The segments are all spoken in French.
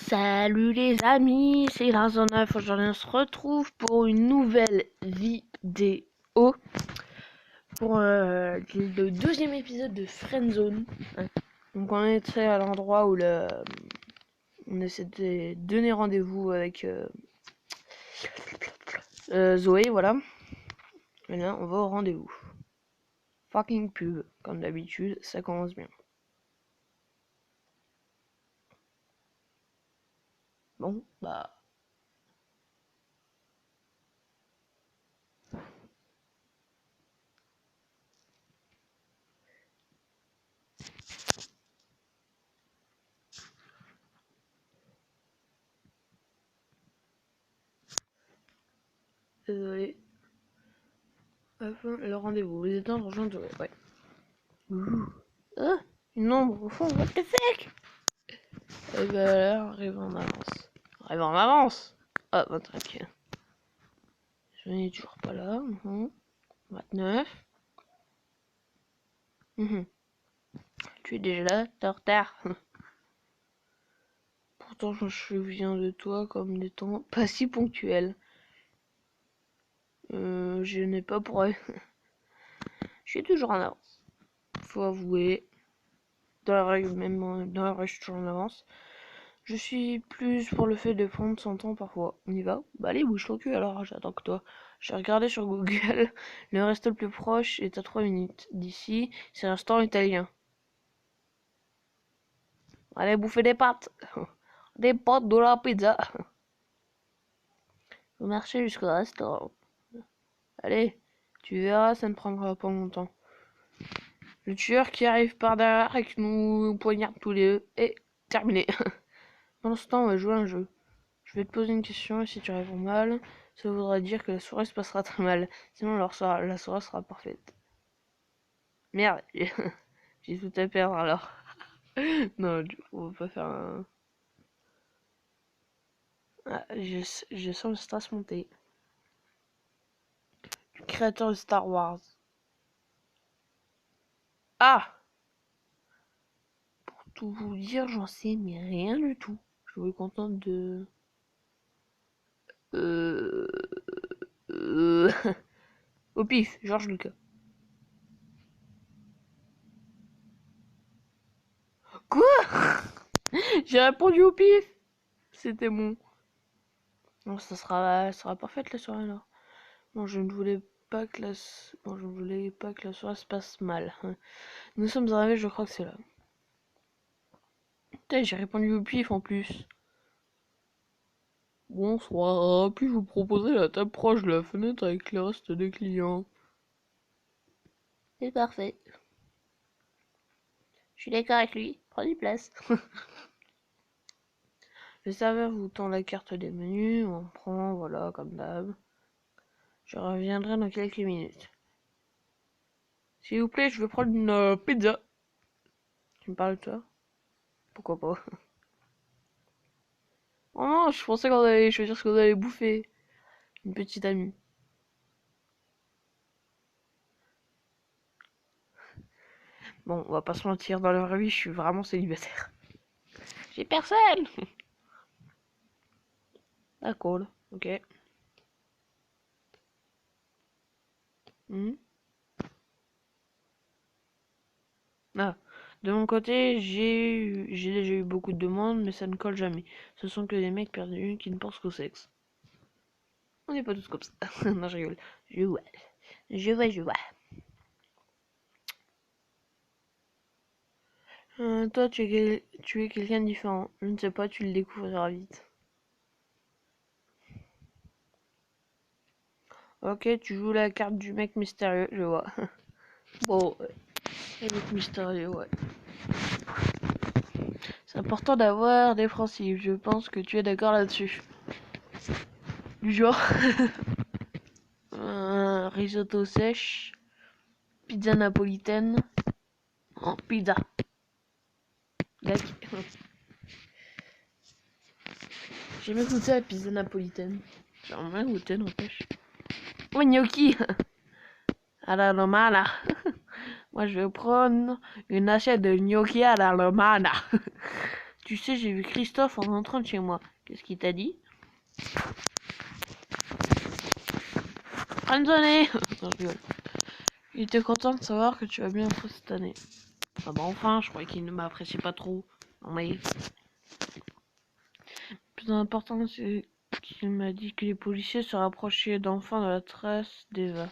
Salut les amis, c'est Larzonaf. Aujourd'hui on se retrouve pour une nouvelle vidéo pour le deuxième épisode de Friendzone. Donc on était à l'endroit où on essaie de donner rendez-vous avec Zoé, voilà. Et là on va au rendez-vous. Fucking pub, comme d'habitude, ça commence bien. Bon, bah... Désolé. Enfin, le rendez-vous. Vous êtes en rejoindre Zoé, ouais. Ouh. Ah, une ombre au fond, what the fuck? Et ben là, arrive en avance. Arrive en avance. Ah, bah tranquille. Je n'ai toujours pas là. 29. Tu es déjà là, t'es en retard. Pourtant, je me souviens de toi comme des temps pas si ponctuels. Je n'ai pas pour... Je suis toujours en avance. Faut avouer. Dans la règle, même dans la règle, je suis toujours en avance. Je suis plus pour le fait de prendre son temps parfois. On y va? Bah allez, bouge ton cul alors, j'attends que toi. J'ai regardé sur Google, le resto le plus proche est à 3 minutes. D'ici, c'est un restaurant italien. Allez, bouffer des pâtes. Des pâtes, de la pizza. Faut marcher jusqu'au restaurant. Allez, tu verras, ça ne prendra pas longtemps. Le tueur qui arrive par derrière et qui nous poignarde tous les deux est terminé. Pendant ce temps, on va jouer à un jeu. Je vais te poser une question et si tu réponds mal, ça voudra dire que la soirée se passera très mal. Sinon, la soirée sera parfaite. Merde, j'ai tout à perdre alors. Non, on va pas faire un... Ah, je sens le stress monter. Le créateur de Star Wars. Ah! Pour tout vous dire, j'en sais mais rien du tout. Je me contente de... Euh... euh, Au pif, Georges Lucas. Quoi? J'ai répondu au pif. C'était bon. Non, ça sera parfaite la soirée là. Bon, je ne voulais pas que la soirée se passe mal. Nous sommes arrivés, je crois que c'est là. Putain, j'ai répondu au pif en plus. Bonsoir, puis-je vous proposer la table proche de la fenêtre avec le reste des clients? C'est parfait. Je suis d'accord avec lui. Prenez place. Le serveur vous tend la carte des menus, on prend, voilà, comme d'hab. Je reviendrai dans quelques minutes. S'il vous plaît, je veux prendre une pizza. Tu me parles de toi? Pourquoi pas? Oh non, je pensais qu'on allait choisir ce qu'on allait bouffer. Une petite amie. Bon, on va pas se mentir, dans la vraie vie, je suis vraiment célibataire. J'ai personne. D'accord, ok. Ah, de mon côté, j'ai déjà eu beaucoup de demandes, mais ça ne colle jamais. Ce sont que des mecs perdus qui ne pensent qu'au sexe. On n'est pas tous comme ça. Non, je rigole. Je vois. Toi, tu es quelqu'un de différent. Je ne sais pas, tu le découvriras vite. Ok, tu joues la carte du mec mystérieux, je vois. Bon, le mec mystérieux, ouais. C'est important d'avoir des principes. Je pense que tu es d'accord là-dessus. Du genre, risotto sèche, pizza napolitaine. Oh, pizza. Gac. J'ai jamais goûté la pizza napolitaine. J'aimerais goûter, n'empêche. Oh, gnocchi. À la romana. Moi, je vais prendre une assiette de gnocchi à la romana. Tu sais, j'ai vu Christophe en entrant de chez moi. Qu'est-ce qu'il t'a dit? Friendzone. Non, je rigole. Il était content de savoir que tu vas bien cette année. Ah bah enfin, je croyais qu'il ne m'appréciait pas trop. Non mais... Le plus important, c'est qu'il m'a dit que les policiers se rapprochaient d'enfants de la trace d'Eva.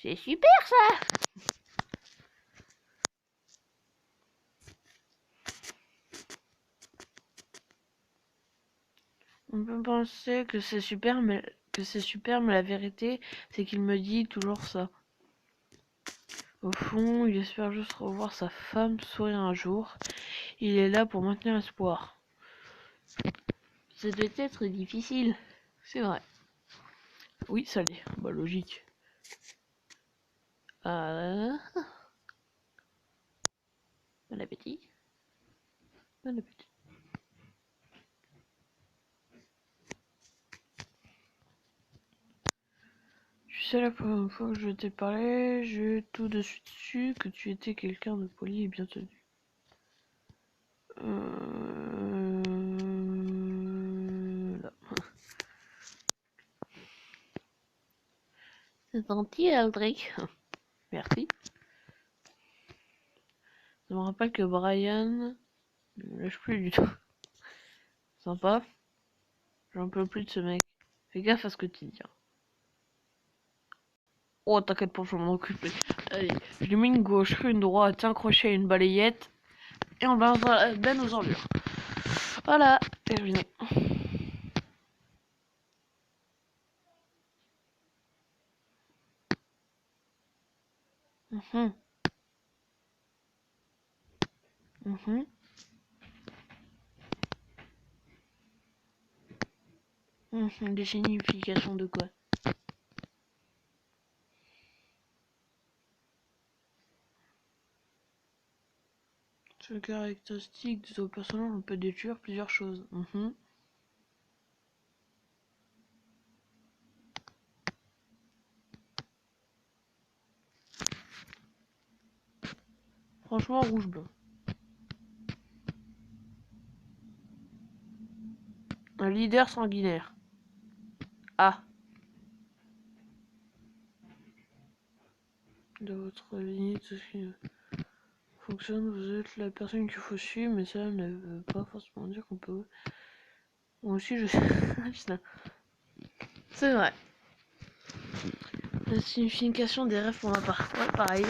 C'est super ça! On peut penser que c'est super, mais la vérité, c'est qu'il me dit toujours ça. Au fond, il espère juste revoir sa femme sourire un jour. Il est là pour maintenir espoir. Ça doit être difficile. C'est vrai. Oui, ça l'est. Bah, logique. Bon appétit. Bon appétit. Tu sais, la première fois que je t'ai parlé, j'ai tout de suite su que tu étais quelqu'un de poli et bien tenu. Là. C'est gentil, Aldrich. Merci. Ça me rappelle que Brian ne me lâche plus du tout. Sympa. J'en peux plus de ce mec. Fais gaffe à ce que tu dis. Oh, t'inquiète pas, je vais m'en occuper. Allez, je lui mets une gauche, une droite, un crochet, une balayette. Et on balance dans la benne aux ordures. Voilà, terminé. Mhm. Mhm. Mhm. Des significations de quoi? Ce caractéristique de personnage, on peut déduire plusieurs choses. Mhm. Franchement, rouge-blanc. Un leader sanguinaire. Ah. De votre lignée, tout ce qui fonctionne, vous êtes la personne qu'il faut suivre, mais ça ne veut pas forcément dire qu'on peut... Moi aussi, je sais... C'est vrai. La signification des rêves pour ma part. Ouais, pareil.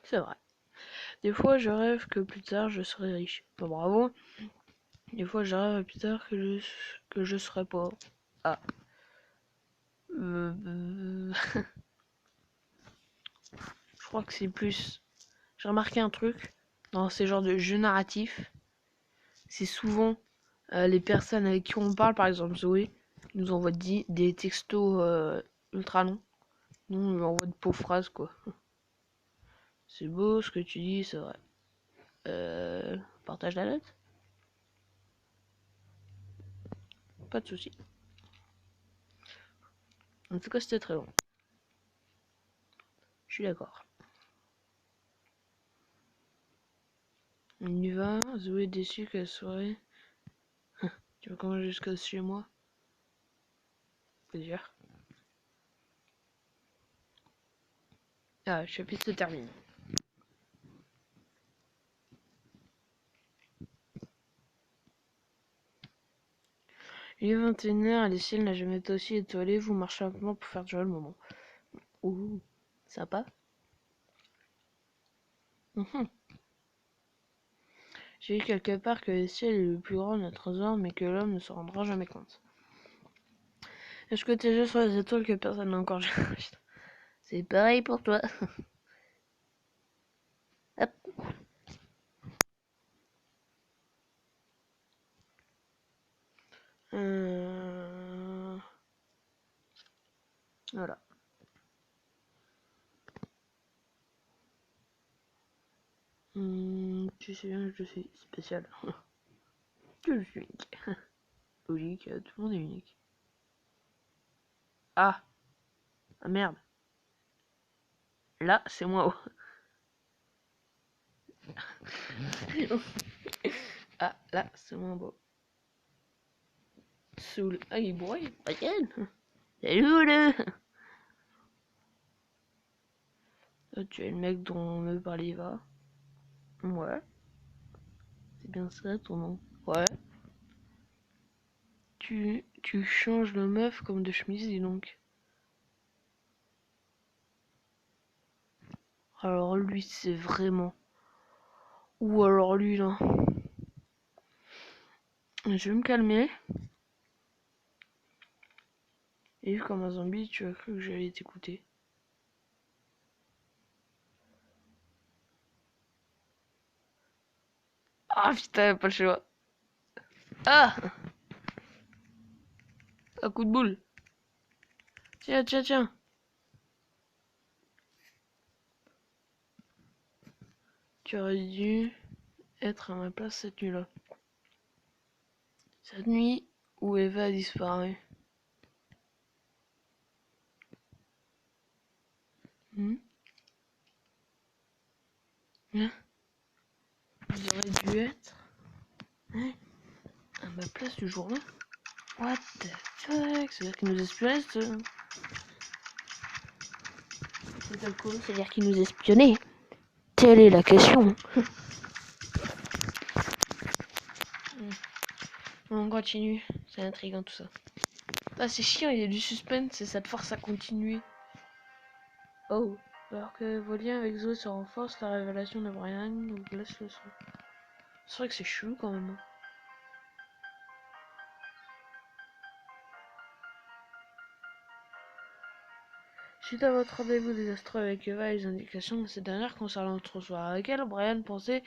C'est vrai. Des fois, je rêve que plus tard, je serai riche. Bah, bravo. Des fois, je rêve plus tard que je serai pauvre. Ah. Je crois que c'est plus... J'ai remarqué un truc dans ces genres de jeux narratifs. C'est souvent les personnes avec qui on parle, par exemple Zoé, nous envoie des textos ultra longs. Nous, on lui envoie de pauvres phrases, quoi. C'est beau ce que tu dis, c'est vrai. Partage la note? Pas de soucis. En tout cas, c'était très long. Je suis d'accord. On y va. Zoé est déçue que la soirée. Tu vas quand même jusqu'à chez moi? Plaisir. Ah, le chapitre se termine. Il est 21h et le ciel n'a jamais été aussi étoilé. Vous marchez lentement pour faire durer le moment. Ouh, sympa. J'ai lu quelque part que le ciel est le plus grand de notre trésor, mais que l'homme ne se rendra jamais compte. Est-ce que tes yeux sur les étoiles que personne n'a encore jamais? C'est pareil pour toi. Hop. Voilà. Tu sais bien que je suis spécial. Que je suis unique. Logique, tout le monde est unique. Ah, ah merde. Là, c'est moins haut. Ah, là, c'est moins beau. Soul. Ah, il broye. Brian. Salut, là. Tu es le mec dont on me parlait, va. Ouais. C'est bien ça, ton nom. Ouais. Tu changes de meuf comme de chemise, dis donc. Alors lui, c'est vraiment... Ou alors lui, là. Je vais me calmer. Et comme un zombie, tu as cru que j'allais t'écouter. Ah putain, pas le choix. Ah, un coup de boule. Tiens, tiens, tiens. Tu aurais dû être à ma place cette nuit-là. Cette nuit où Eva a disparu. Hmm. Hein. Vous auriez dû être hein, à ma place du jour-là. What the fuck? C'est-à-dire qu'il nous espionnait, cet alcoolo, c'est-à-dire qu'il nous espionnait. Telle est la question. On continue, c'est intriguant tout ça. Ah, c'est chiant, il y a du suspense et ça te force à continuer. Oh, alors que vos liens avec Zoé se renforcent, la révélation de Brian nous laisse le son. C'est vrai que c'est chelou quand même. Suite à votre rendez-vous désastreux avec Eva et les indications de cette dernière concernant notre soir avec elle, Brian pensait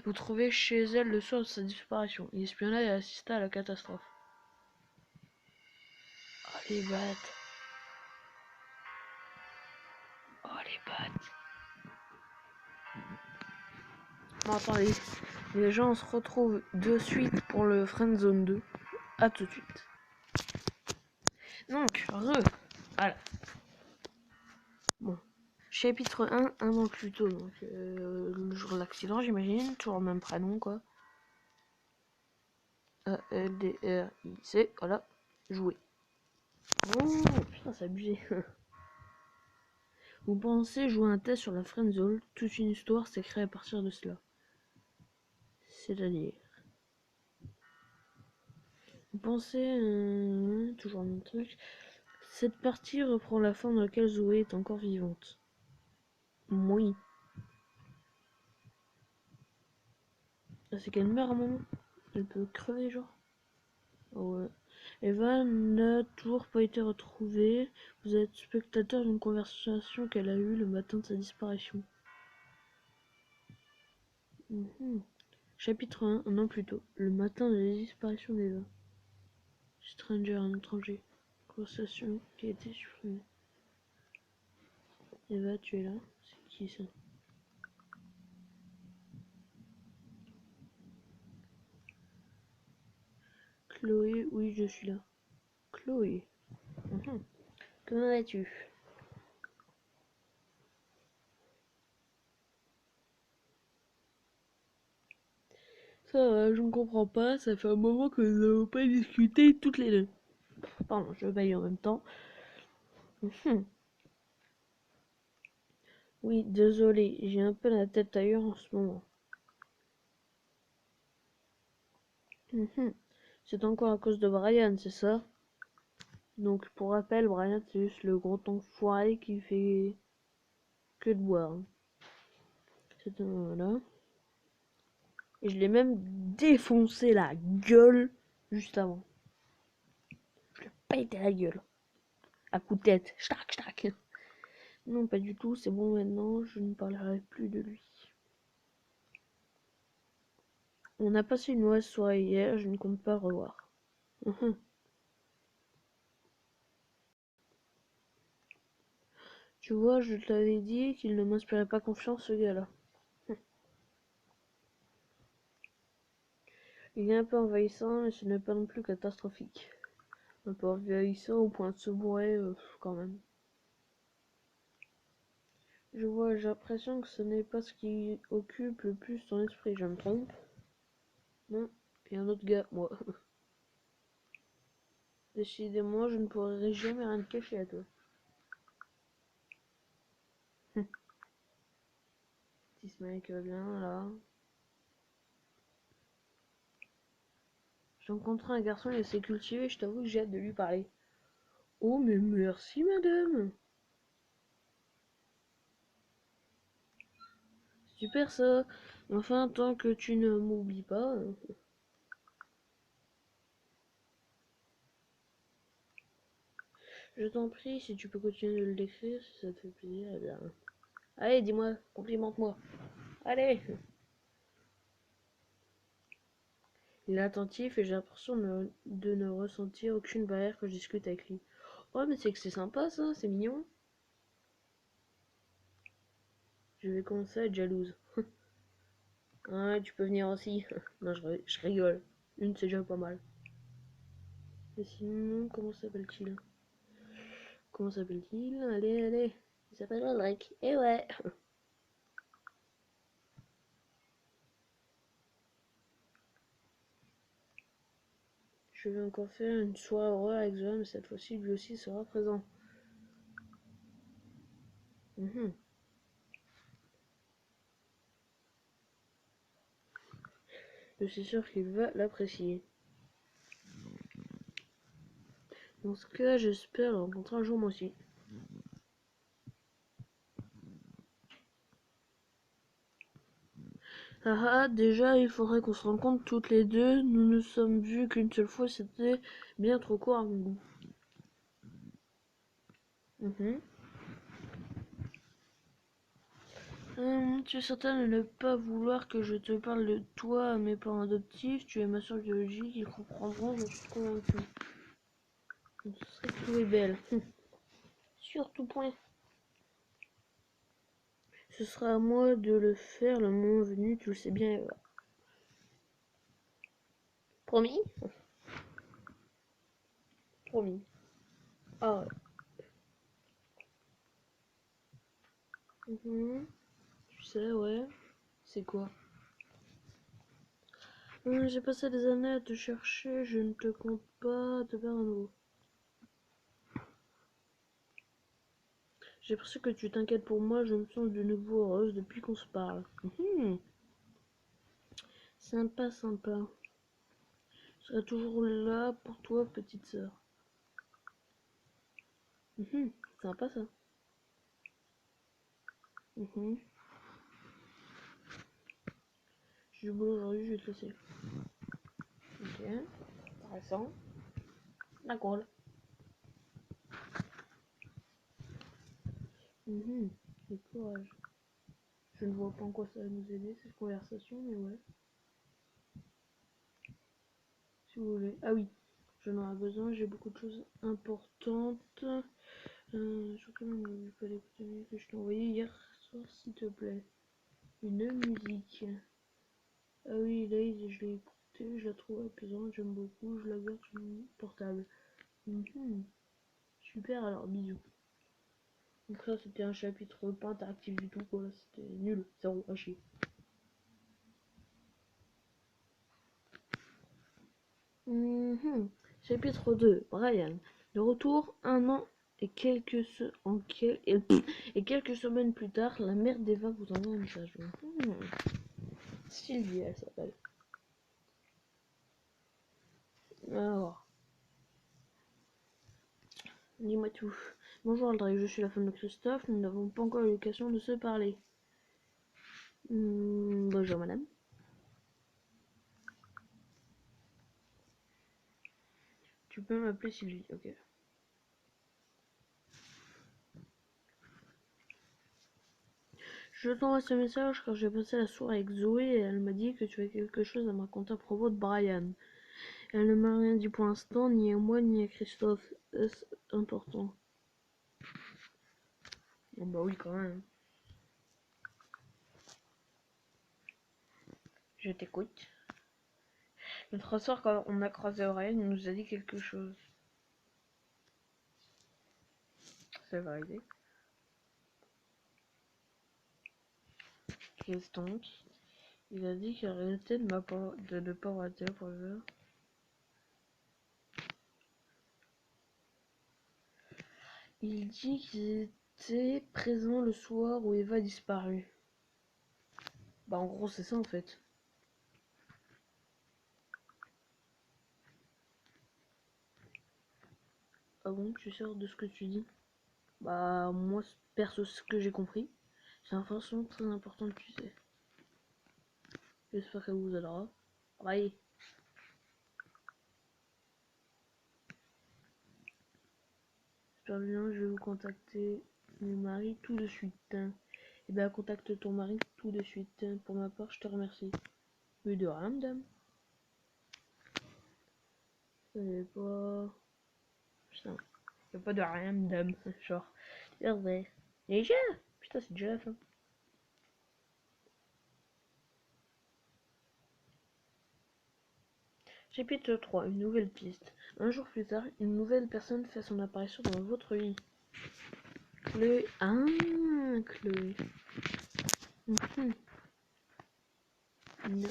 vous trouver chez elle le soir de sa disparition. Il espionna et assista à la catastrophe. Oh les battes. Oh les battes. Bon attendez, les gens se retrouvent de suite pour le Friendzone 2. A tout de suite. Donc, voilà. Bon. Chapitre 1, un an plus tôt, donc le jour de l'accident j'imagine, toujours le même prénom quoi. A-L-D-R-I-C, voilà, jouer. Oh putain c'est abusé. Vous pensez jouer un test sur la friendzone, toute une histoire s'est créée à partir de cela. C'est-à-dire... Vous pensez... toujours le même truc. Cette partie reprend la forme dans laquelle Zoé est encore vivante. Oui. Ah, c'est qu'elle meurt à un moment. Elle peut crever genre. Oh, ouais. Eva n'a toujours pas été retrouvée. Vous êtes spectateur d'une conversation qu'elle a eue le matin de sa disparition. Chapitre 1, un an plus tôt. Le matin de la disparition d'Eva. Stranger, un étranger. Conversation qui a été supprimée. Eva, tu es là? C'est qui ça? Chloé, oui, je suis là. Chloé. Comment vas-tu? Ça va, je ne comprends pas, ça fait un moment que nous n'avons pas discuté toutes les deux. Pardon, je baille en même temps. Oui, désolé, j'ai un peu la tête ailleurs en ce moment. C'est encore à cause de Brian, c'est ça? Donc, pour rappel, Brian, c'est juste le gros enfoiré qui fait que de boire. C'est un... Voilà. Et je l'ai même défoncé la gueule juste avant. Je lui ai pété la gueule. À coup de tête. Ch'tac, ch'tac. Non, pas du tout, c'est bon maintenant, je ne parlerai plus de lui. On a passé une mauvaise soirée hier, je ne compte pas le revoir. Tu vois, je t'avais dit qu'il ne m'inspirait pas confiance, ce gars-là. Il est un peu envahissant, mais ce n'est pas non plus catastrophique. Un peu vieillissant au point de se bourrer, quand même. J'ai l'impression que ce n'est pas ce qui occupe le plus ton esprit, je me trompe? Non, et un autre gars, moi. Décidément, je ne pourrai jamais rien te cacher à toi. Si ce mec va bien, là. J'ai rencontré un garçon, il est assez cultivé, je t'avoue que j'ai hâte de lui parler. Oh, mais merci, madame! Super ça! Enfin, tant que tu ne m'oublies pas. Je t'en prie, si tu peux continuer de le décrire, si ça te fait plaisir, eh bien. Allez, dis-moi, complimente-moi. Allez! Il est attentif et j'ai l'impression de ne ressentir aucune barrière quand je discute avec lui. Oh, mais c'est que c'est sympa ça, c'est mignon. Je vais commencer à être jalouse. Ouais, tu peux venir aussi. Non, je rigole. Une, c'est déjà pas mal. Et sinon, comment s'appelle-t-il? Comment s'appelle-t-il? Allez, allez. Il s'appelle Aldrich. Eh ouais. Je vais encore faire une soirée horreur avec Zoé, mais cette fois-ci, lui aussi sera présent. Mhm. Je suis sûr qu'il va l'apprécier. Dans ce cas, j'espère le rencontrer un jour moi aussi. Ah ah, déjà, il faudrait qu'on se rencontre toutes les deux. Nous ne sommes vus qu'une seule fois, c'était bien trop court à mon goût. Mhm. Tu es certain de ne pas vouloir que je te parle de toi à mes parents adoptifs. Tu es ma soeur biologique, ils comprendront, je suis convaincue. Ce serait que tout est belle. Surtout point. Ce sera à moi de le faire le moment venu, tu le sais bien, Eva. Promis? Promis. Ah ouais. Mhm. Tu sais, ouais. C'est quoi? J'ai passé des années à te chercher, je ne te compte pas te perdre à nouveau. J'ai l'impression que tu t'inquiètes pour moi, je me sens de nouveau heureuse depuis qu'on se parle. Sympa, sympa. Je serai toujours là pour toi, petite sœur. Sympa ça. Mhm. Je suis beau aujourd'hui, je vais te laisser. Ok, intéressant. D'accord. Du courage. Je ne vois pas en quoi ça va nous aider cette conversation, mais ouais. Si vous voulez. Ah oui, j'en aurai besoin, j'ai beaucoup de choses importantes. Je peux même pas l'écouter que je t'ai envoyé hier soir, s'il te plaît. Une musique. Ah oui, Laze, je l'ai écoutée, je la trouve apaisante, j'aime beaucoup, je la garde sur mon portable. Super, alors bisous. Donc ça, c'était un chapitre pas interactif du tout, quoi. C'était nul, zéro, à chier. Chapitre 2, Brian. De retour, un an et et quelques semaines plus tard, la mère d'Eva vous envoie un message. Sylvie, elle s'appelle. Alors, dis-moi tout. Bonjour Aldrich, je suis la femme de Christophe, nous n'avons pas encore eu l'occasion de se parler. Bonjour madame. Tu peux m'appeler Sylvie, ok. Je t'envoie ce message car j'ai passé la soirée avec Zoé et elle m'a dit que tu as quelque chose à me raconter à propos de Brian. Elle ne m'a rien dit pour l'instant, ni à moi ni à Christophe. Est-ce important? Oh bah oui quand même. Je t'écoute. L'autre soir quand on a croisé Brian, il nous a dit quelque chose. c'est la vérité. Qu'est-ce donc? Il a dit qu'il arrêtait de ne pas rater pour le jeu. Il dit qu'il était présent le soir où Eva a disparu. Bah en gros c'est ça en fait. Ah bon, tu es sûr de ce que tu dis? Bah moi perso ce que j'ai compris. C'est une information très importante tu sais. J'espère qu'elle vous aidera. Bye. J'espère bien, je vais vous contacter mon mari tout de suite. Et ben contacte ton mari tout de suite. Pour ma part je te remercie. Oui de rien madame. C'est pas... Putain. Y'a pas de rien madame. Genre. C'est vrai. Déjà. Putain c'est déjà la fin. Chapitre 3, une nouvelle piste. Un jour plus tard, une nouvelle personne fait son apparition dans votre vie. Chloé. Ah, Chloé. Mhm. Non.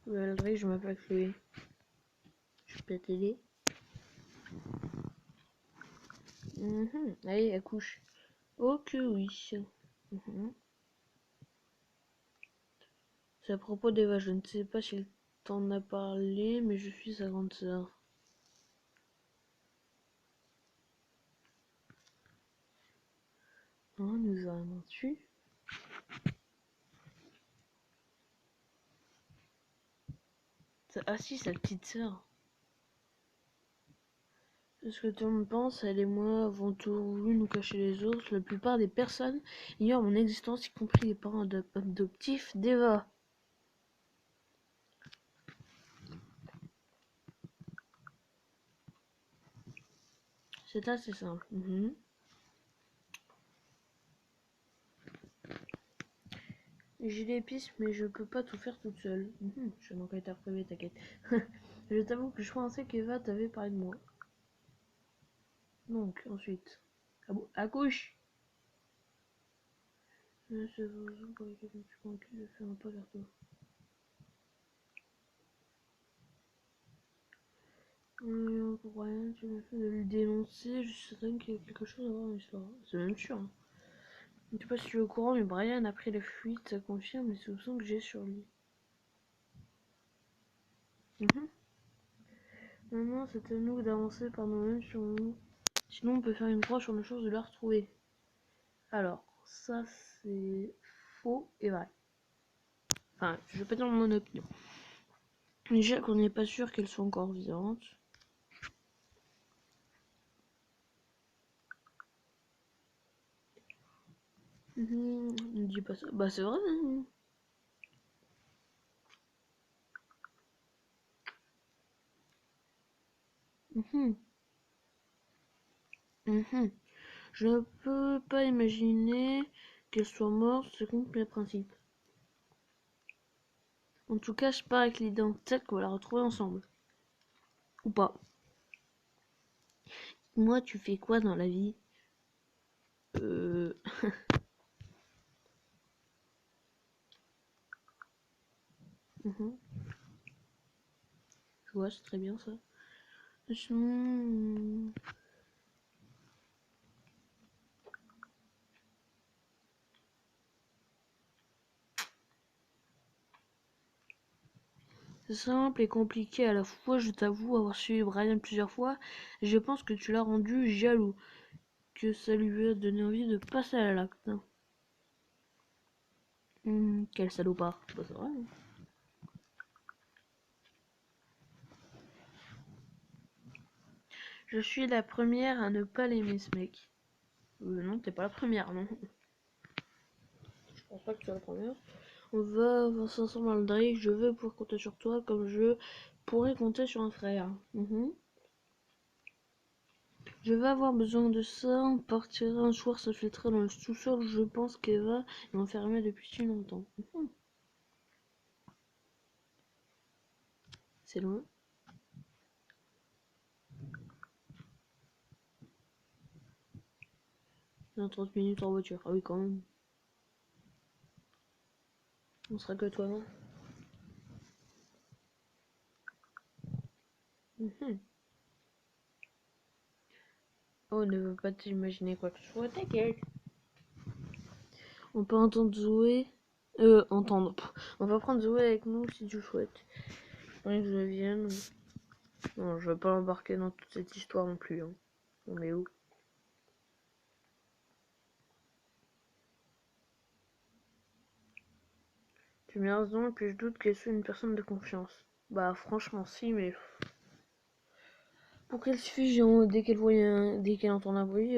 Valérie, je m'appelle Chloé. Je peux t'aider? Allez, accouche. Oh que oui. C'est à propos d'Eva, je ne sais pas s'il t'en a parlé, mais je suis sa grande sœur. Oh, nous avons dessus. Ah si, sa petite sœur. C'est ce que tout le monde pense, elle et moi avons toujours voulu nous cacher les autres. La plupart des personnes ignorent mon existence, y compris les parents adoptifs d'Eva. C'est assez simple. J'ai des pistes, mais je peux pas tout faire toute seule. Je suis un enquêteur privé, t'inquiète. Je t'avoue que je pensais qu'Eva t'avait parlé de moi. Donc, ensuite. Ah bon, accouche! C'est la raison pour laquelle je me suis convaincu de faire un pas vers toi. Pour rien, tu m'as fait de le dénoncer, je suis certaine qu'il y a quelque chose à voir dans l'histoire. C'est même sûr. Hein. Je sais pas si tu es au courant, mais Brian, après la fuite, ça confirme les soupçons que j'ai sur lui. Maintenant, c'est à nous d'avancer par nous-mêmes sur nous. Sinon, on peut faire une croix sur nos chances de la retrouver. Alors, ça, c'est faux et vrai. Enfin, je vais pas dire mon opinion. Déjà qu'on n'est pas sûr qu'elle soit encore vivante. Ne dis pas ça. Bah, c'est vrai. Hein. Mhm. Mhm. Je ne peux pas imaginer qu'elle soit morte, c'est contre mes principes. En tout cas, je pars avec l'idée en tête qu'on va la retrouver ensemble. Ou pas. Moi, tu fais quoi dans la vie? Mhm. Je vois, c'est très bien ça. C'est simple et compliqué à la fois, je t'avoue avoir suivi Brian plusieurs fois, et je pense que tu l'as rendu jaloux, que ça lui a donné envie de passer à l'acte. Quel salopard. Bah, c'est vrai. Hein. Je suis la première à ne pas l'aimer ce mec. Non, t'es pas la première, non. Je pense pas que tu es la première. On va avancer ensemble dans le Drake, je veux pouvoir compter sur toi comme je pourrais compter sur un frère. Je vais avoir besoin de ça, on partira un soir s'infiltrer dans le sous-sol, je pense qu'Eva est enfermée depuis si longtemps. C'est loin. Dans 30 minutes en voiture. Ah oui, quand même. On sera que toi, non? Oh, ne veut pas t'imaginer quoi que ce soit, t'inquiète. On peut entendre Zoé. Entendre. On va prendre Zoé avec nous si tu souhaites. Faudrait que je vienne. Non, je vais pas l'embarquer dans toute cette histoire non plus. Hein. On est où? Tu m'as raison, et puis je doute qu'elle soit une personne de confiance. Bah, franchement, si, mais. Pour qu'elle se fige dès qu'elle entend un bruit.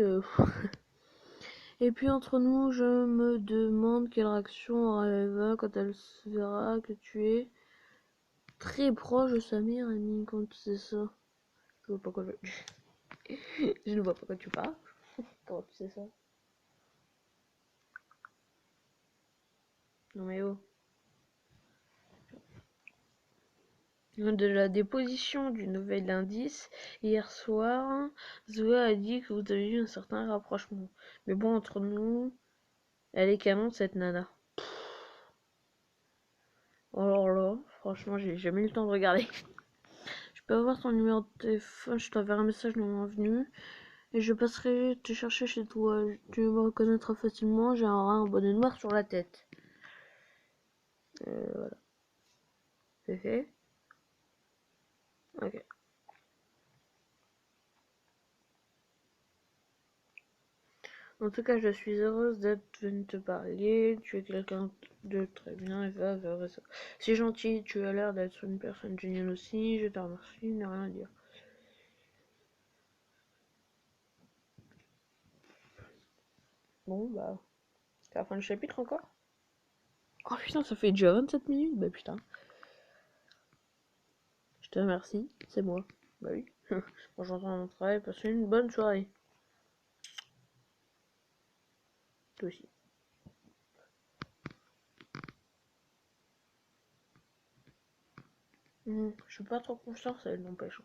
Et puis entre nous, je me demande quelle réaction aura Eva quand elle se verra que tu es très proche de Samir et Mine quand c'est ça. Je vois pas quoi je ne vois pas quoi tu parles. Comment tu sais ça? Non mais oh. De la déposition du nouvel indice, hier soir, Zoé a dit que vous avez eu un certain rapprochement. Mais bon, entre nous, elle est canon cette nana. Alors là, franchement, j'ai jamais eu le temps de regarder. Je peux avoir ton numéro de téléphone, je t'enverrai un message le moment venu. Et je passerai te chercher chez toi. Tu me reconnaîtras facilement, j'ai un bonnet noir sur la tête. Voilà. C'est fait? Ok. En tout cas, je suis heureuse d'être venue te parler. Tu es quelqu'un de très bien et va vers ça. C'est gentil, tu as l'air d'être une personne géniale aussi. Je te remercie, il n'y a rien à dire. Bon, bah, c'est la fin du chapitre encore. Oh putain, ça fait déjà 27 minutes. Bah putain. Je te remercie, c'est moi. Bah oui. Bon, j'entends mon travail, passe une bonne soirée. Toi aussi. Je suis pas trop confiante, ça n'empêche.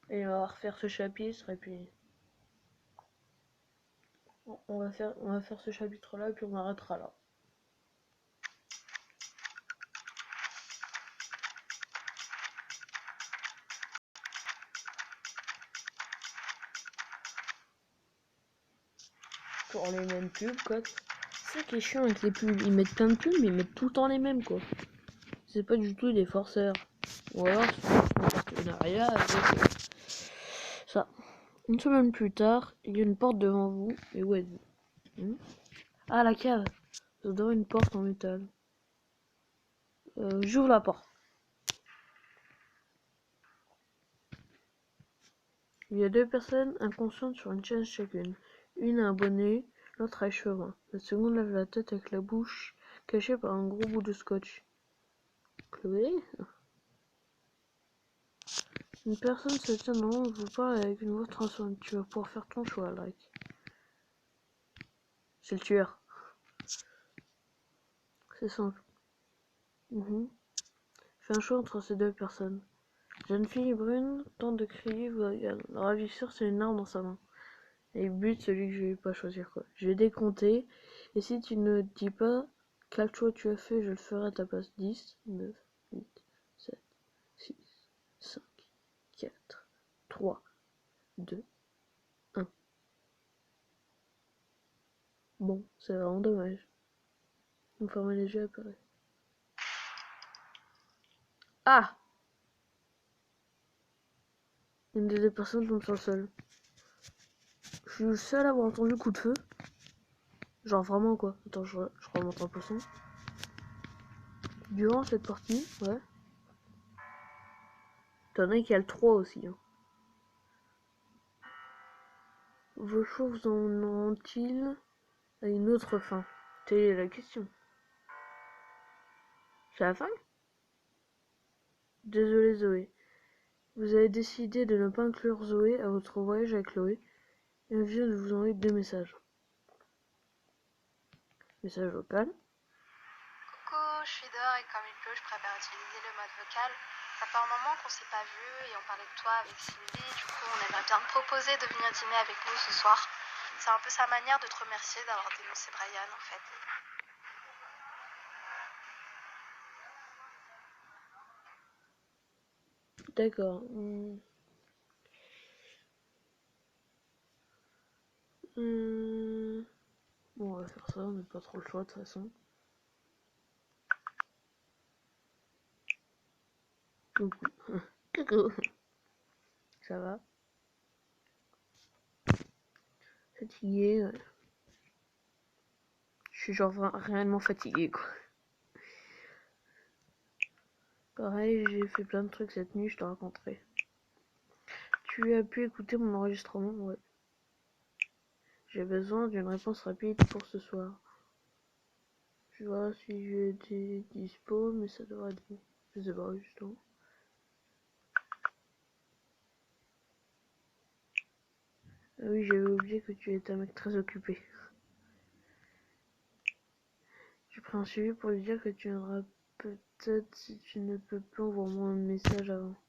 Et on va refaire ce chapitre et puis on va faire ce chapitre là et puis on arrêtera là. Pour les mêmes pubs quoi. C'est ça qui est chiant avec les pubs, ils mettent plein de pubs mais ils mettent tout le temps les mêmes quoi. C'est pas du tout des forceurs. Ou alors c'est un partenariat avec ça. Une semaine plus tard, il y a une porte devant vous. Et où êtes-vous? Ah la cave. Ça doit avoir une porte en métal. J'ouvre la porte. Il y a deux personnes inconscientes sur une chaise chacune. Une a un bonnet, l'autre a les cheveux bruns. La seconde lève la tête avec la bouche cachée par un gros bout de scotch. Chloé? Une personne se tient devant vous parle avec une voix transformée. Tu vas pouvoir faire ton choix, Alric. C'est le tueur. C'est simple. Fais un choix entre ces deux personnes. Jeune fille brune tente de crier voyelle. Le ravisseur, c'est une arme dans sa main. Et bute celui que je vais pas choisir quoi. Je vais décompter. Et si tu ne dis pas quel choix tu as fait, je le ferai à ta place. 10, 9, 8, 7, 6, 5, 4, 3, 2, 1. Bon, c'est vraiment dommage. On ferme les yeux après. Ah! Une des deux personnes tombe sur le sol. Je suis le seul à avoir entendu le coup de feu. Genre vraiment quoi. Attends, je remonte un peu son. Durant cette partie, ouais. T'en as qui a le 3 aussi. Hein. Vos choix vous en ont-ils à une autre fin? Telle est la question. C'est la fin? Désolé Zoé. Vous avez décidé de ne pas inclure Zoé à votre voyage avec Chloé. Et elle vient de vous envoyer deux messages. Message vocal. je suis dehors et comme il pleut, je préfère utiliser le mode vocal. Ça fait un moment qu'on s'est pas vu et on parlait de toi avec Sylvie. Du coup, on aimerait bien te proposer de venir dîner avec nous ce soir. C'est un peu sa manière de te remercier d'avoir dénoncé Brian, en fait. D'accord. Bon, on va faire ça, on n'a pas trop le choix de toute façon. Coucou. Coucou. Ça va? Fatigué, ouais. Je suis genre réellement fatigué, quoi. Pareil, j'ai fait plein de trucs cette nuit, je te raconterai. Tu as pu écouter mon enregistrement? Ouais. J'ai besoin d'une réponse rapide pour ce soir. Je vois si j'ai été dispo, mais ça devrait être bon. Je sais pas, justement. Ah oui, j'avais oublié que tu étais un mec très occupé. J'ai pris un suivi pour lui dire que tu viendras peut-être si tu ne peux plus envoie-moi un message avant.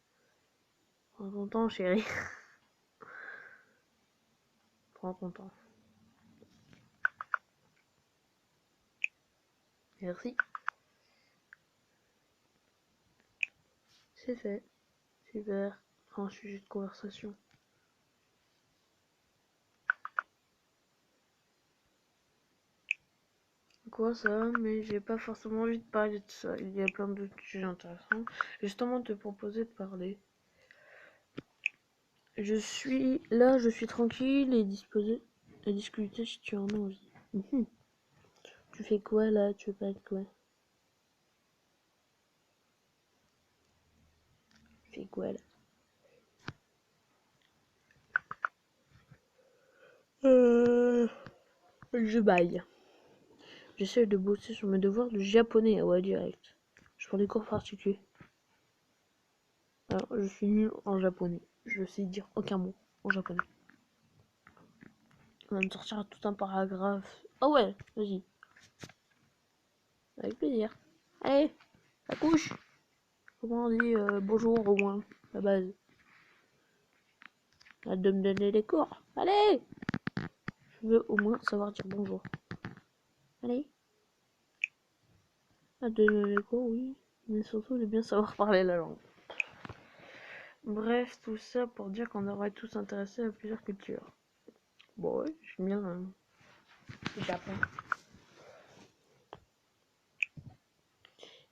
Prends ton temps, chérie. Prends ton temps. Merci. C'est fait. Super. Un sujet de conversation. Quoi ça? Mais j'ai pas forcément envie de parler de ça. Il y a plein d'autres sujets intéressants. Justement, te proposer de parler. Je suis là, je suis tranquille et disposé à discuter si tu en as envie. Tu fais quoi là? Tu veux pas être quoi? Tu fais quoi là? Je baille. J'essaie de bosser sur mes devoirs de japonais à direct. Je prends des cours particuliers. Alors, je suis nul en japonais. Je sais dire aucun mot en japonais. On va me sortir tout un paragraphe. Oh ouais, vas-y. Avec plaisir. Allez, la couche. Comment on dit bonjour au moins, la base. Hâte de me donner les cours. Allez. Je veux au moins savoir dire bonjour. Allez. Hâte de donner les cours, oui. Mais surtout de bien savoir parler la langue. Bref, tout ça pour dire qu'on devrait tous s'intéresser à plusieurs cultures. Bon ouais, j'aime bien le Japon.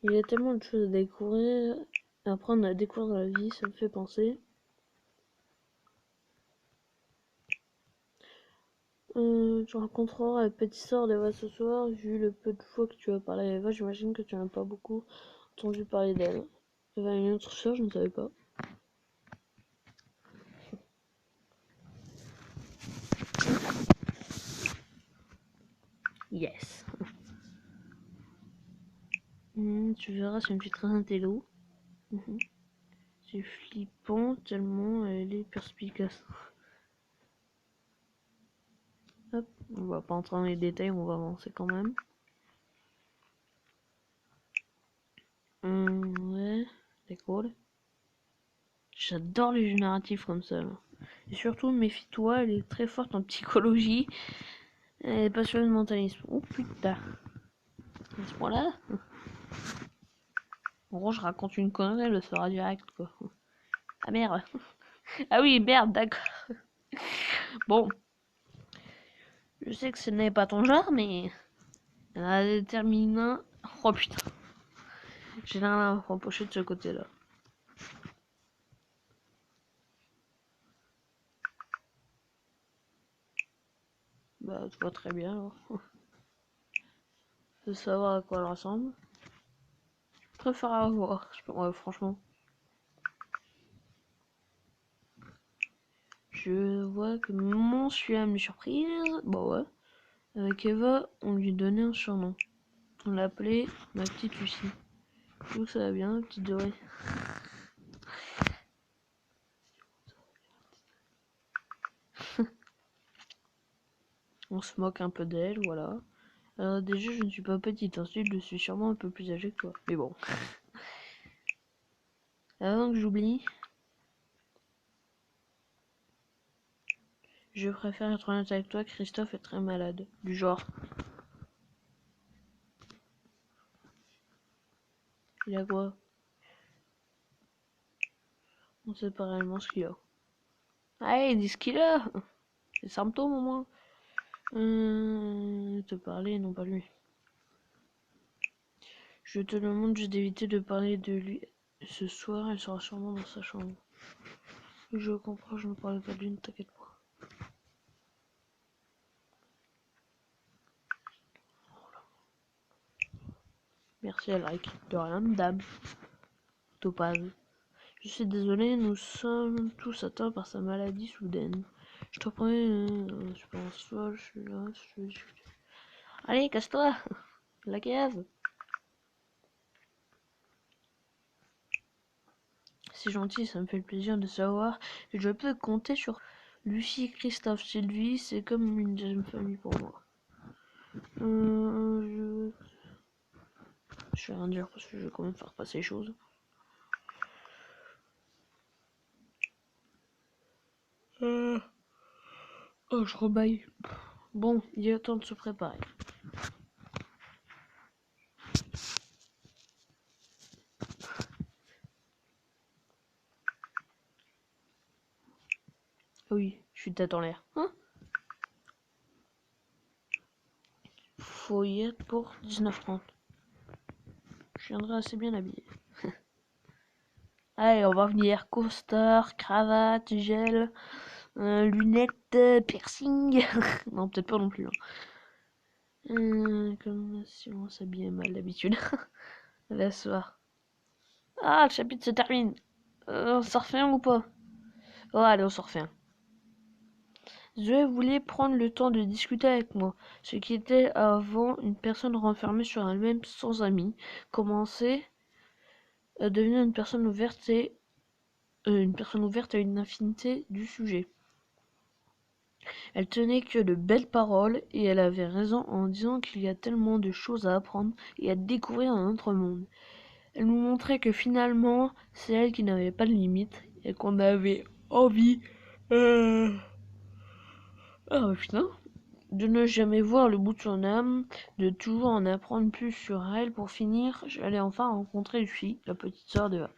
Il y a tellement de choses à découvrir, à apprendre à découvrir dans la vie, ça me fait penser. Tu rencontreras la petite sœur d'Eva ce soir. Vu le peu de fois que tu as parlé à Eva, j'imagine que tu n'as pas beaucoup entendu parler d'elle. Eva a une autre sœur, je ne savais pas. Yes. Tu verras, c'est une fille très intello. C'est flippant tellement elle est perspicace. Hop, on va pas entrer dans les détails, on va avancer quand même. Ouais, d'accord. J'adore les jeux narratifs comme ça. Là. Et surtout, méfie-toi, elle est très forte en psychologie. Elle est passionnée de mentalisme. Oh putain. À ce point-là. En gros, je raconte une connerie, elle le fera direct, quoi. Ah merde. Ah oui, merde, d'accord. Bon. Je sais que ce n'est pas ton genre, mais... Elle a déterminé... Oh putain. J'ai rien à reprocher de ce côté-là. Bah, tu vois très bien, alors. De savoir à quoi elle ressemble. Je préfère la voir, ouais, franchement. Je vois que mon celui-là me surprise. Bah ouais. Avec Eva, on lui donnait un surnom. On l'appelait ma petite Lucie. Je trouve que ça va bien, la petite Dorée. On se moque un peu d'elle, voilà. Alors déjà, je ne suis pas petite, ensuite je suis sûrement un peu plus âgée que toi. Mais bon. Avant que j'oublie, je préfère être honnête avec toi, Christophe est très malade. Du genre. Il a quoi? On sait pas réellement ce qu'il a. Allez, dis ce qu'il a! Les symptômes au moins. Te parler, non pas lui. Je te demande juste d'éviter de parler de lui ce soir, elle sera sûrement dans sa chambre. Je comprends, je ne parle pas de lui, ne t'inquiète pas. Merci Alric. De rien, dame. Topaz. Je suis désolé, nous sommes tous atteints par sa maladie soudaine. Je te prie, je pense pas, je suis là, je suis... Allez, casse-toi! La cave! C'est gentil, ça me fait le plaisir de savoir que je peux compter sur Lucie, Christophe, Sylvie, c'est comme une deuxième famille pour moi. Je vais rien dire parce que je vais quand même faire passer les choses. Oh, je rebaille. Bon, il est temps de se préparer. Oui, je suis tête en l'air. Hein? Faut y être pour 19h30. Je viendrai assez bien habillé. Allez, on va venir. Costard, cravate, gel, lunettes, piercing. Non, peut-être pas non plus. Hein. Comme si on s'habillait mal d'habitude. La soir. Ah, le chapitre se termine. On s'en refait un ou pas? Oh, allez, on s'en refait un. Zoé voulait prendre le temps de discuter avec moi. Ce qui était avant une personne renfermée sur elle-même sans amis commençait à devenir une personne ouverte à une infinité du sujet. Elle tenait que de belles paroles et elle avait raison en disant qu'il y a tellement de choses à apprendre et à découvrir dans notre monde. Elle nous montrait que finalement c'est elle qui n'avait pas de limite et qu'on avait envie putain, de ne jamais voir le bout de son âme, de toujours en apprendre plus sur elle. Pour finir, j'allais enfin rencontrer Lucie, la petite sœur de...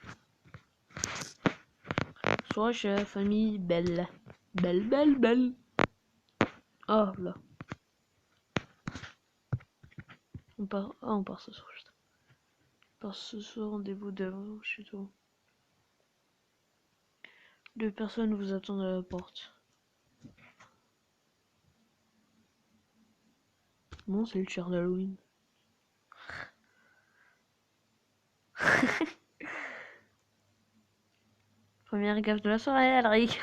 Soirée chez la famille Belle. Belle, belle, belle. Oh là. On part ce soir, putain. On part ce soir, rendez-vous d'avant chez toi. 2 personnes vous attendent à la porte. Bon, c'est le cher d'Halloween. Première gaffe de la soirée, Alric.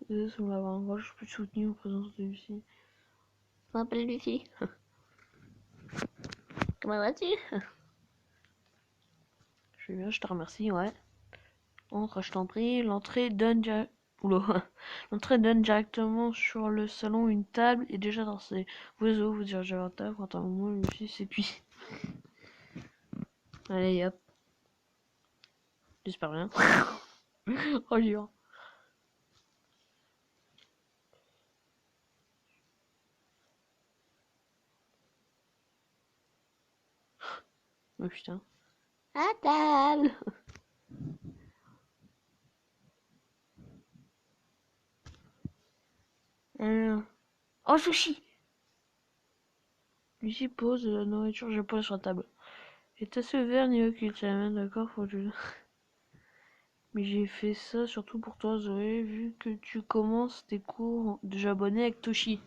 On va avoir un gauche plus soutenu en présence de Lucie. Je m'appelle Lucie. Comment vas-tu? Je vais bien, je te remercie, ouais. Entre, je t'en prie. L'entrée donne directement sur le salon. Une table est déjà dansée. Vous dirigez vers la table quand un moment Lucie s'épuise. Allez, hop. J'espère bien. Oh, jure. Oh putain. À table. Oh, sushi. Lucie pose la nourriture japonaise sur la table. Et t'as ce verre niveau qu'il te l'amène, d'accord, faut que je... Mais j'ai fait ça surtout pour toi, Zoé, vu que tu commences tes cours de japonais avec Toshi.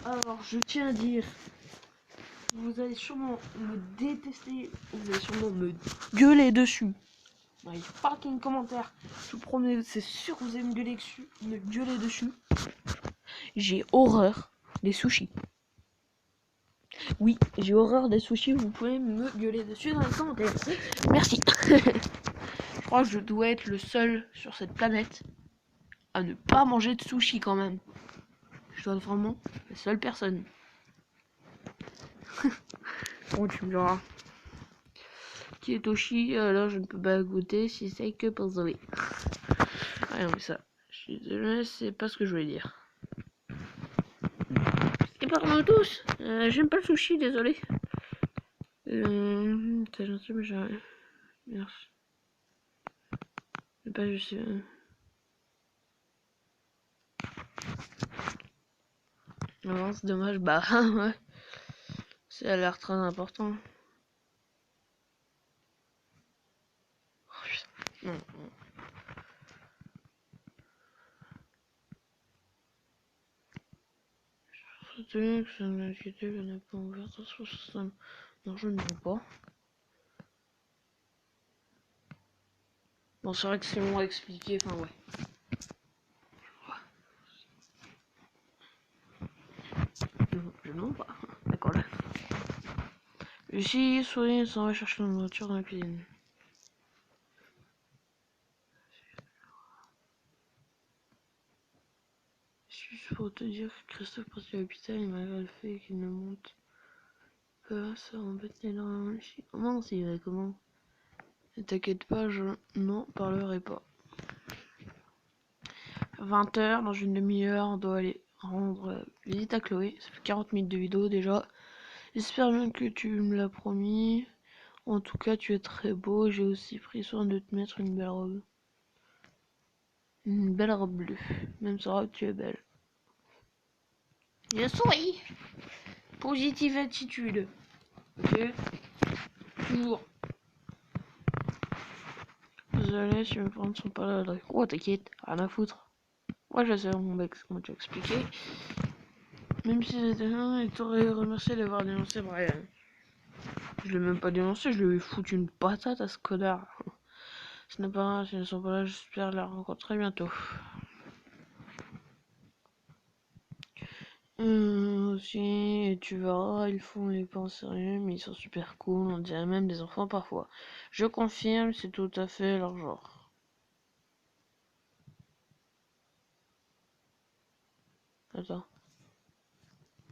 Alors, je tiens à dire, vous allez sûrement me détester, vous allez sûrement me gueuler dessus. Dans les fucking commentaires, je vous promets, c'est sûr que vous allez me gueuler dessus. J'ai horreur des sushis. Oui, j'ai horreur des sushis, vous pouvez me gueuler dessus dans les commentaires. Merci. Je crois que je dois être le seul sur cette planète à ne pas manger de sushi quand même. Je dois être vraiment la seule personne. Bon, tu me diras. Qui est Toshi, alors je ne peux pas goûter si c'est que pour Zoé. Ah non, mais ça, je suis désolé, c'est pas ce que je voulais dire. Et pardon tous, j'aime pas le sushi, désolé. T'es gentil, mais j'ai... Merci. Pas juste... Non, c'est dommage, bah ouais. Ça a l'air très important. Oh, putain. Non, non. Que ça m'inquiétait, je n'ai pas ouvert sur ce système. Non, je ne veux pas. Bon, c'est vrai que c'est long à expliquer, enfin ouais. Je ne veux pas. D'accord là. Ici, Soyez s'en va chercher la nourriture dans la cuisine. Juste pour te dire que Christophe partit à l'hôpital et malgré le fait qu'il ne monte pas, ça embête énormément ici. Oh non, c'est vrai, comment? Ne t'inquiète pas, je n'en parlerai pas. 20h, dans une demi-heure, on doit aller rendre visite à Chloé. Ça fait 40 minutes de vidéo déjà. J'espère bien que tu me l'as promis. En tout cas, tu es très beau. J'ai aussi pris soin de te mettre une belle robe. Une belle robe bleue. Même sa robe, tu es belle. Je souris. Positive attitude. Ok. Toujours. Désolé si mes parents ne sont pas là. Oh, t'inquiète. Rien à foutre. Moi, je sais mon mec, comment tu as expliqué. Même si j'étais là, il t'aurait remercié d'avoir dénoncé Brian. Je l'ai même pas dénoncé, je lui ai foutu une patate à ce connard. Ce n'est pas grave, s'ils ne sont pas là, j'espère la rencontrer bientôt. Aussi, et tu verras, ils font les pas en sérieux, mais ils sont super cool, on dirait même des enfants parfois. Je confirme, c'est tout à fait leur genre. Attends.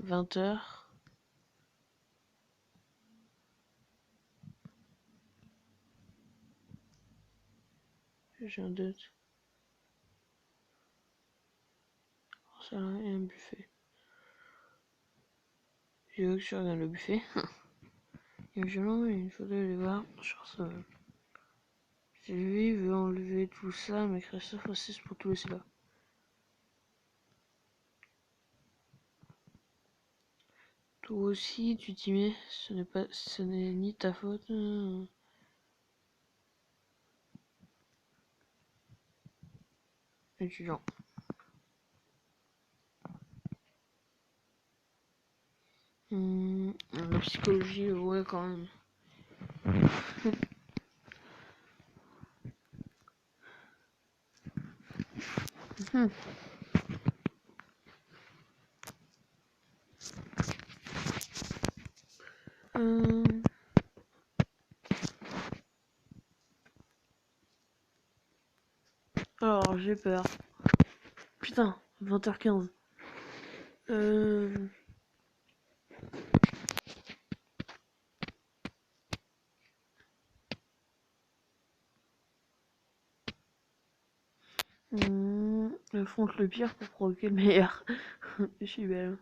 20h. J'ai un doute. Oh, ça là, il y a un buffet. Je veux que tu regardes le buffet. Il est violent, et il faudrait aller voir. Genre ça. Si lui veut enlever tout ça, mais Christophe insiste pour tout laisser là. Toi aussi, tu t'y mets, ce n'est ni ta faute. Étudiant. La psychologie, ouais, quand même. Euh, Alors, j'ai peur. Putain, 20h15. Euh... Affronte le pire pour provoquer le meilleur. Je suis belle.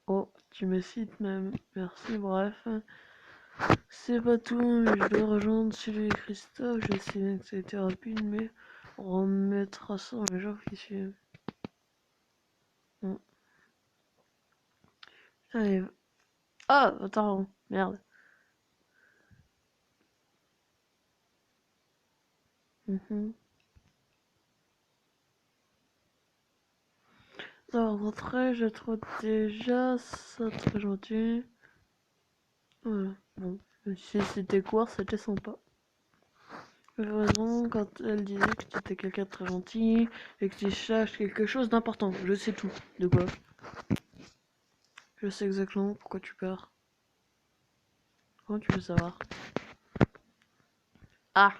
Oh, tu me cites même. Merci, bref. C'est pas tout, mais je dois rejoindre celui de Christophe. Je sais bien que ça a été rapide, mais on remettra ça dans les jours qui suivent. Allez. Ah, attends, merde. Alors, rentrée, je trouve déjà ça très gentil. Voilà, bon. Si c'était court, c'était sympa. J'avais raison quand elle disait que tu étais quelqu'un de très gentil et que tu cherches quelque chose d'important. Je sais tout. De quoi? Je sais exactement pourquoi tu pars. Comment tu veux savoir? Ah!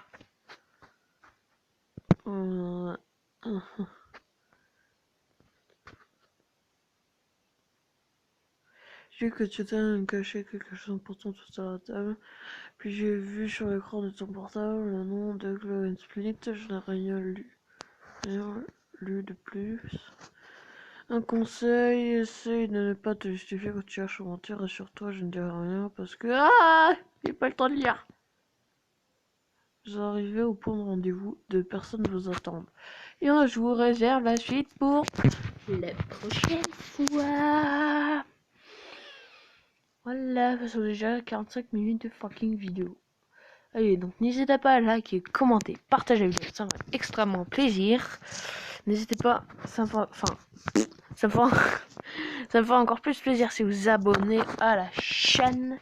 J'ai vu que tu t'as caché quelque chose d'important tout à la table. Puis j'ai vu sur l'écran de ton portable le nom de Glow Split. Je n'ai rien lu de plus. Un conseil, essaye de ne pas te justifier quand tu cherches à mentir. Rassure-toi, je ne dirai rien parce que... Ah, j'ai pas le temps de lire. Vous arrivez au point de rendez-vous, deux personnes vous attendent. Et je vous réserve la suite pour la prochaine fois. Voilà, ça fait déjà 45 minutes de fucking vidéo. Allez, donc n'hésitez pas à liker, commenter, partager la vidéo, ça me fait extrêmement plaisir. N'hésitez pas, ça me fera ça me fera encore plus plaisir si vous abonnez à la chaîne.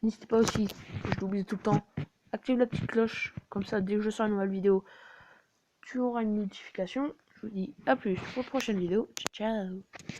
N'hésitez pas aussi, je l'oublie tout le temps, active la petite cloche, comme ça dès que je sors une nouvelle vidéo, tu auras une notification. Je vous dis à plus pour la prochaine vidéo. Ciao.